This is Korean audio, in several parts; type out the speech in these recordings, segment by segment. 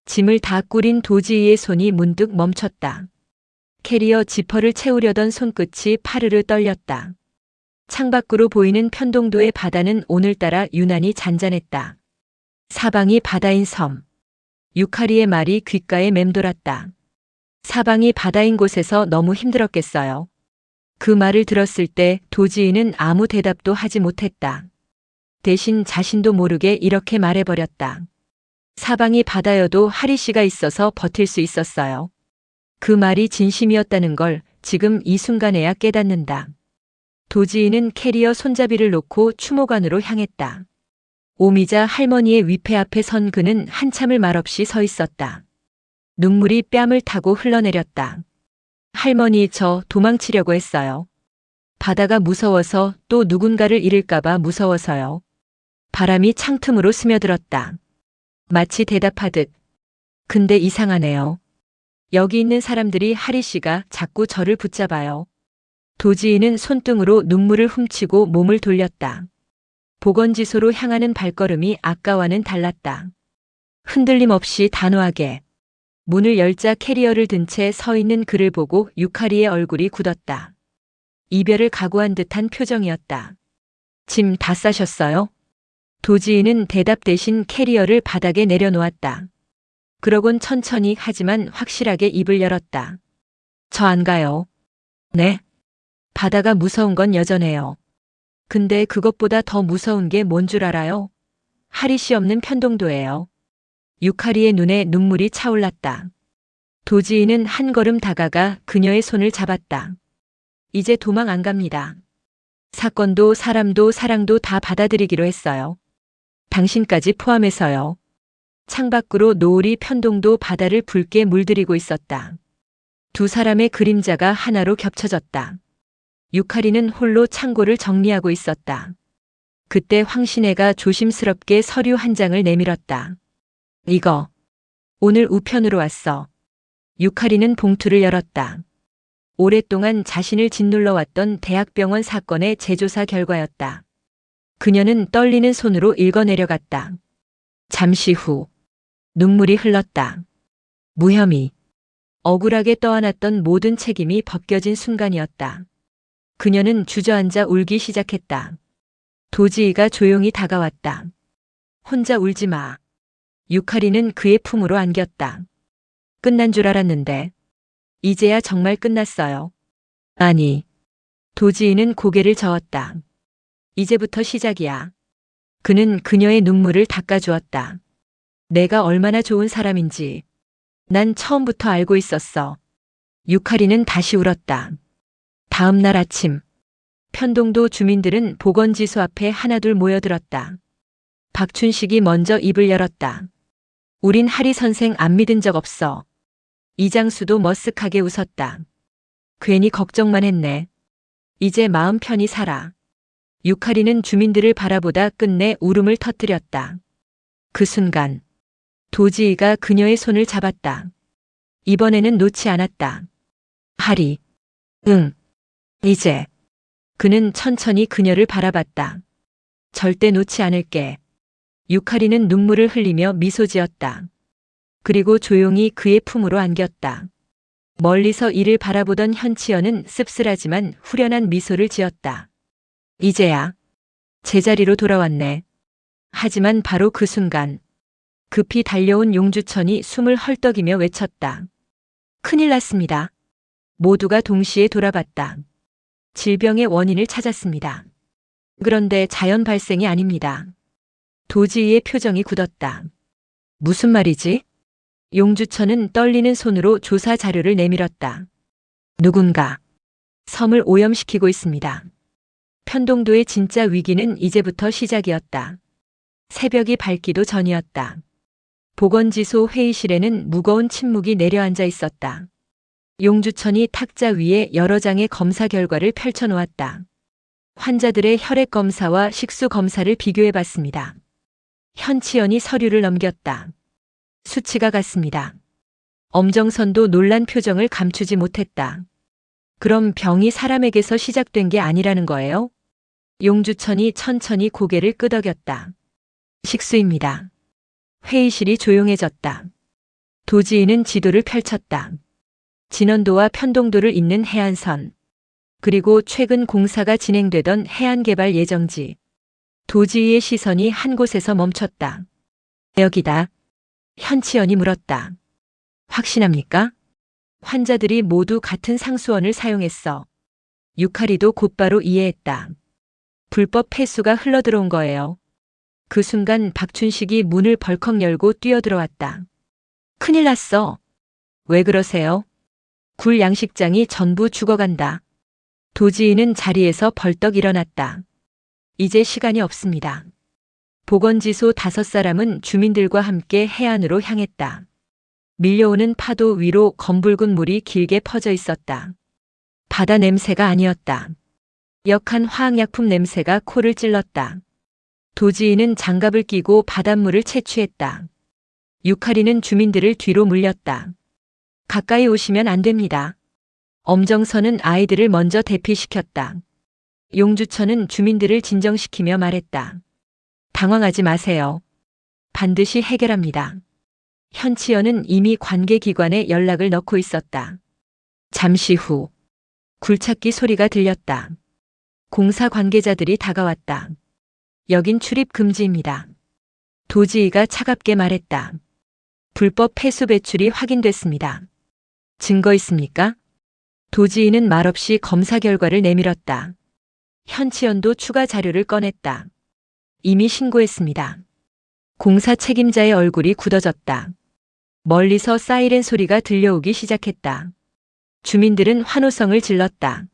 짐을 다 꾸린 도지이의 손이 문득 멈췄다. 캐리어 지퍼를 채우려던 손끝이 파르르 떨렸다. 창밖으로 보이는 편동도의 바다는 오늘따라 유난히 잔잔했다. 사방이 바다인 섬. 유카리의 말이 귓가에 맴돌았다. 사방이 바다인 곳에서 너무 힘들었겠어요. 그 말을 들었을 때 도지이는 아무 대답도 하지 못했다. 대신 자신도 모르게 이렇게 말해버렸다. 사방이 바다여도 하리 씨가 있어서 버틸 수 있었어요. 그 말이 진심이었다는 걸 지금 이 순간에야 깨닫는다. 도지이는 캐리어 손잡이를 놓고 추모관으로 향했다. 오미자 할머니의 위패 앞에 선 그는 한참을 말없이 서 있었다. 눈물이 뺨을 타고 흘러내렸다. 할머니, 저 도망치려고 했어요. 바다가 무서워서 또 누군가를 잃을까봐 무서워서요. 바람이 창틈으로 스며들었다. 마치 대답하듯. 근데 이상하네요. 여기 있는 사람들이 하리 씨가 자꾸 저를 붙잡아요. 도지이는 손등으로 눈물을 훔치고 몸을 돌렸다. 보건지소로 향하는 발걸음이 아까와는 달랐다. 흔들림 없이 단호하게. 문을 열자 캐리어를 든 채 서 있는 그를 보고 유카리의 얼굴이 굳었다. 이별을 각오한 듯한 표정이었다. 짐 다 싸셨어요? 도지이는 대답 대신 캐리어를 바닥에 내려놓았다. 그러곤 천천히 하지만 확실하게 입을 열었다. 저 안 가요. 네? 바다가 무서운 건 여전해요. 근데 그것보다 더 무서운 게 뭔 줄 알아요? 하리 씨 없는 편동도예요. 유카리의 눈에 눈물이 차올랐다. 도지이는 한 걸음 다가가 그녀의 손을 잡았다. 이제 도망 안 갑니다. 사건도 사람도 사랑도 다 받아들이기로 했어요. 당신까지 포함해서요. 창밖으로 노을이 편동도 바다를 붉게 물들이고 있었다. 두 사람의 그림자가 하나로 겹쳐졌다. 유카리는 홀로 창고를 정리하고 있었다. 그때 황신혜가 조심스럽게 서류 한 장을 내밀었다. 이거. 오늘 우편으로 왔어. 유카리는 봉투를 열었다. 오랫동안 자신을 짓눌러왔던 대학병원 사건의 재조사 결과였다. 그녀는 떨리는 손으로 읽어내려갔다. 잠시 후 눈물이 흘렀다. 무혐의. 억울하게 떠안았던 모든 책임이 벗겨진 순간이었다. 그녀는 주저앉아 울기 시작했다. 도지이가 조용히 다가왔다. 혼자 울지 마. 유카리는 그의 품으로 안겼다. 끝난 줄 알았는데. 이제야 정말 끝났어요. 아니. 도지이는 고개를 저었다. 이제부터 시작이야. 그는 그녀의 눈물을 닦아주었다. 내가 얼마나 좋은 사람인지. 난 처음부터 알고 있었어. 유카리는 다시 울었다. 다음 날 아침. 편동도 주민들은 보건지소 앞에 하나둘 모여들었다. 박춘식이 먼저 입을 열었다. 우린 하리 선생 안 믿은 적 없어. 이장수도 머쓱하게 웃었다. 괜히 걱정만 했네. 이제 마음 편히 살아. 유카리는 주민들을 바라보다 끝내 울음을 터뜨렸다. 그 순간 도지이가 그녀의 손을 잡았다. 이번에는 놓지 않았다. 하리. 응. 이제. 그는 천천히 그녀를 바라봤다. 절대 놓지 않을게. 유카리는 눈물을 흘리며 미소 지었다. 그리고 조용히 그의 품으로 안겼다. 멀리서 이를 바라보던 현치연은 씁쓸하지만 후련한 미소를 지었다. 이제야 제자리로 돌아왔네. 하지만 바로 그 순간 급히 달려온 용주천이 숨을 헐떡이며 외쳤다. 큰일 났습니다. 모두가 동시에 돌아봤다. 질병의 원인을 찾았습니다. 그런데 자연 발생이 아닙니다. 도지이의 표정이 굳었다. 무슨 말이지? 용주천은 떨리는 손으로 조사 자료를 내밀었다. 누군가 섬을 오염시키고 있습니다. 편동도의 진짜 위기는 이제부터 시작이었다. 새벽이 밝기도 전이었다. 보건지소 회의실에는 무거운 침묵이 내려앉아 있었다. 용주천이 탁자 위에 여러 장의 검사 결과를 펼쳐놓았다. 환자들의 혈액 검사와 식수 검사를 비교해봤습니다. 현치연이 서류를 넘겼다. 수치가 같습니다. 엄정선도 놀란 표정을 감추지 못했다. 그럼 병이 사람에게서 시작된 게 아니라는 거예요? 용주천이 천천히 고개를 끄덕였다. 식수입니다. 회의실이 조용해졌다. 도지이는 지도를 펼쳤다. 진원도와 편동도를 잇는 해안선, 그리고 최근 공사가 진행되던 해안개발 예정지. 도지이의 시선이 한 곳에서 멈췄다. 여기다. 현치연이 물었다. 확신합니까? 환자들이 모두 같은 상수원을 사용했어. 유카리도 곧바로 이해했다. 불법 폐수가 흘러들어온 거예요. 그 순간 박춘식이 문을 벌컥 열고 뛰어들어왔다. 큰일 났어. 왜 그러세요? 굴 양식장이 전부 죽어간다. 도지이는 자리에서 벌떡 일어났다. 이제 시간이 없습니다. 보건지소 5사람은 주민들과 함께 해안으로 향했다. 밀려오는 파도 위로 검붉은 물이 길게 퍼져 있었다. 바다 냄새가 아니었다. 역한 화학약품 냄새가 코를 찔렀다. 도지이는 장갑을 끼고 바닷물을 채취했다. 유카리는 주민들을 뒤로 물렸다. 가까이 오시면 안 됩니다. 엄정선은 아이들을 먼저 대피시켰다. 용주천은 주민들을 진정시키며 말했다. 당황하지 마세요. 반드시 해결합니다. 현치연은 이미 관계기관에 연락을 넣고 있었다. 잠시 후 굴착기 소리가 들렸다. 공사 관계자들이 다가왔다. 여긴 출입 금지입니다. 도지이가 차갑게 말했다. 불법 폐수 배출이 확인됐습니다. 증거 있습니까? 도지이는 말없이 검사 결과를 내밀었다. 현치연도 추가 자료를 꺼냈다. 이미 신고했습니다. 공사 책임자의 얼굴이 굳어졌다. 멀리서 사이렌 소리가 들려오기 시작했다. 주민들은 환호성을 질렀다.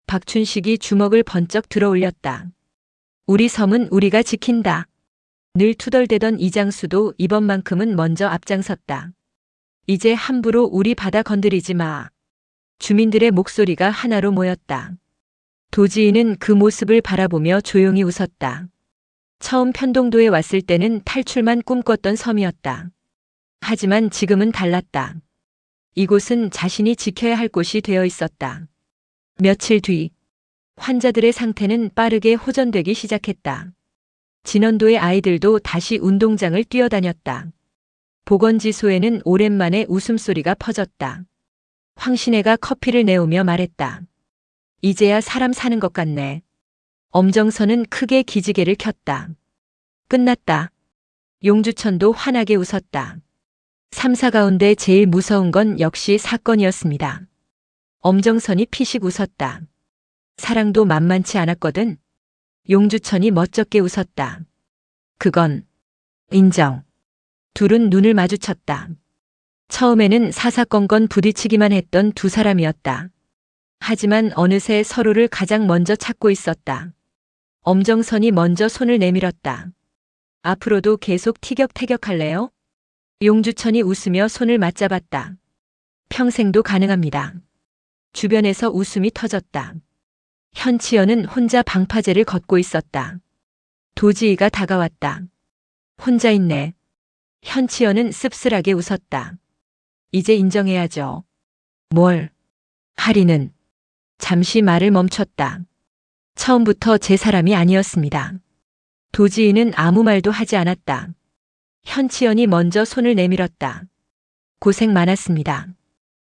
박춘식이 주먹을 번쩍 들어 올렸다. 우리 섬은 우리가 지킨다. 늘 투덜대던 이장수도 이번만큼은 먼저 앞장섰다. 이제 함부로 우리 바다 건드리지 마. 주민들의 목소리가 하나로 모였다. 도지이는 그 모습을 바라보며 조용히 웃었다. 처음 편동도에 왔을 때는 탈출만 꿈꿨던 섬이었다. 하지만 지금은 달랐다. 이곳은 자신이 지켜야 할 곳이 되어 있었다. 며칠 뒤 환자들의 상태는 빠르게 호전되기 시작했다. 진원도의 아이들도 다시 운동장을 뛰어다녔다. 보건지소에는 오랜만에 웃음소리가 퍼졌다. 황신혜가 커피를 내오며 말했다. 이제야 사람 사는 것 같네. 엄정선은 크게 기지개를 켰다. 끝났다. 용주천도 환하게 웃었다. 3사 가운데 제일 무서운 건 역시 사건이었습니다. 엄정선이 피식 웃었다. 사랑도 만만치 않았거든. 용주천이 멋쩍게 웃었다. 그건 인정. 둘은 눈을 마주쳤다. 처음에는 사사건건 부딪히기만 했던 두 사람이었다. 하지만 어느새 서로를 가장 먼저 찾고 있었다. 엄정선이 먼저 손을 내밀었다. 앞으로도 계속 티격태격할래요? 용주천이 웃으며 손을 맞잡았다. 평생도 가능합니다. 주변에서 웃음이 터졌다. 현치연은 혼자 방파제를 걷고 있었다. 도지이가 다가왔다. 혼자 있네. 현치연은 씁쓸하게 웃었다. 이제 인정해야죠. 뭘? 하리는 잠시 말을 멈췄다. 처음부터 제 사람이 아니었습니다. 도지이는 아무 말도 하지 않았다. 현치연이 먼저 손을 내밀었다. 고생 많았습니다.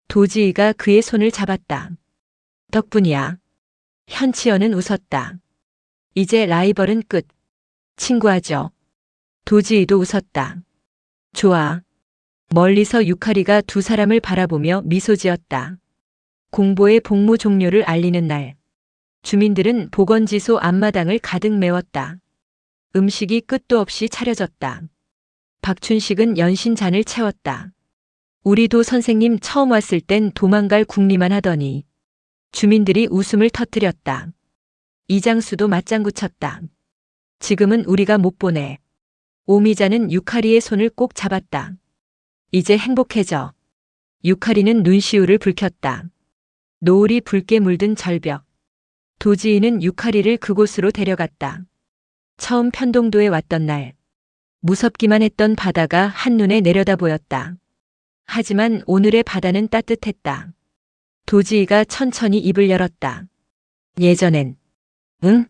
도지이가 그의 손을 잡았다. 덕분이야. 현치연은 웃었다. 이제 라이벌은 끝. 친구하죠. 도지이도 웃었다. 좋아. 멀리서 유카리가 두 사람을 바라보며 미소 지었다. 공보의 복무 종료를 알리는 날. 주민들은 보건지소 앞마당을 가득 메웠다. 음식이 끝도 없이 차려졌다. 박춘식은 연신잔을 채웠다. 우리도 선생님 처음 왔을 땐 도망갈 궁리만 하더니. 주민들이 웃음을 터뜨렸다. 이장수도 맞장구 쳤다. 지금은 우리가 못 보내. 오미자는 유카리의 손을 꼭 잡았다. 이제 행복해져. 유카리는 눈시울을 붉혔다. 노을이 붉게 물든 절벽. 도지이는 유카리를 그곳으로 데려갔다. 처음 편동도에 왔던 날. 무섭기만 했던 바다가 한눈에 내려다 보였다. 하지만 오늘의 바다는 따뜻했다. 도지이가 천천히 입을 열었다. 예전엔 응?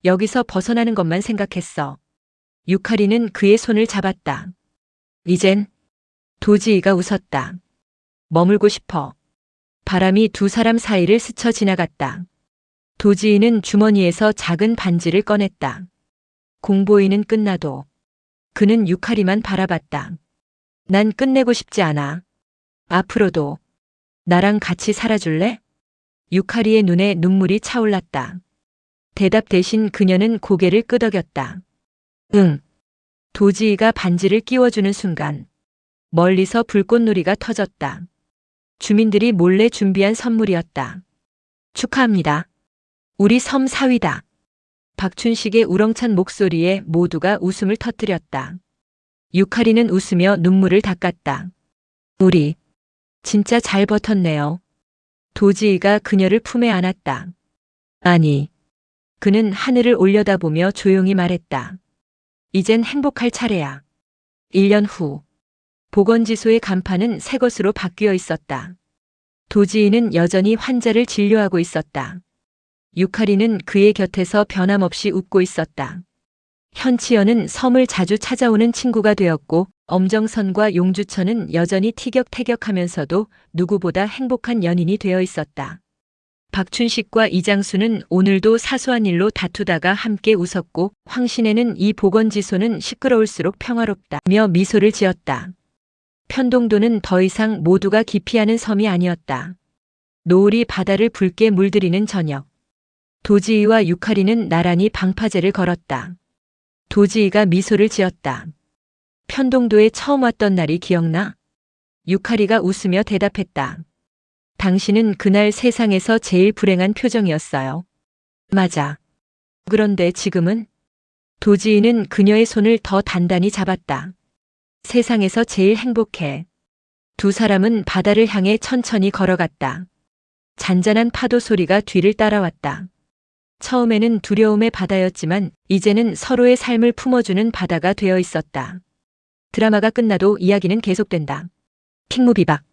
여기서 벗어나는 것만 생각했어. 유카리는 그의 손을 잡았다. 이젠 도지이가 웃었다. 머물고 싶어. 바람이 두 사람 사이를 스쳐 지나갔다. 도지이는 주머니에서 작은 반지를 꺼냈다. 공보이는 끝나도 그는 유카리만 바라봤다. 난 끝내고 싶지 않아. 앞으로도 나랑 같이 살아줄래? 유카리의 눈에 눈물이 차올랐다. 대답 대신 그녀는 고개를 끄덕였다. 응. 도지이가 반지를 끼워주는 순간 멀리서 불꽃놀이가 터졌다. 주민들이 몰래 준비한 선물이었다. 축하합니다. 우리 섬 사위다. 박춘식의 우렁찬 목소리에 모두가 웃음을 터뜨렸다. 유카리는 웃으며 눈물을 닦았다. 우리 진짜 잘 버텼네요. 도지이가 그녀를 품에 안았다. 아니, 그는 하늘을 올려다보며 조용히 말했다. 이젠 행복할 차례야. 1년 후, 보건지소의 간판은 새 것으로 바뀌어 있었다. 도지이는 여전히 환자를 진료하고 있었다. 유카리는 그의 곁에서 변함없이 웃고 있었다. 현치연은 섬을 자주 찾아오는 친구가 되었고 엄정선과 용주천은 여전히 티격태격하면서도 누구보다 행복한 연인이 되어 있었다. 박춘식과 이장수는 오늘도 사소한 일로 다투다가 함께 웃었고 황신혜는 이 보건지소는 시끄러울수록 평화롭다며 미소를 지었다. 편동도는 더 이상 모두가 기피하는 섬이 아니었다. 노을이 바다를 붉게 물들이는 저녁. 도지이와 유카리는 나란히 방파제를 걸었다. 도지이가 미소를 지었다. 편동도에 처음 왔던 날이 기억나? 유카리가 웃으며 대답했다. 당신은 그날 세상에서 제일 불행한 표정이었어요. 맞아. 그런데 지금은? 도지이는 그녀의 손을 더 단단히 잡았다. 세상에서 제일 행복해. 두 사람은 바다를 향해 천천히 걸어갔다. 잔잔한 파도 소리가 뒤를 따라왔다. 처음에는 두려움의 바다였지만 이제는 서로의 삶을 품어주는 바다가 되어 있었다. 드라마가 끝나도 이야기는 계속된다. 킹무비박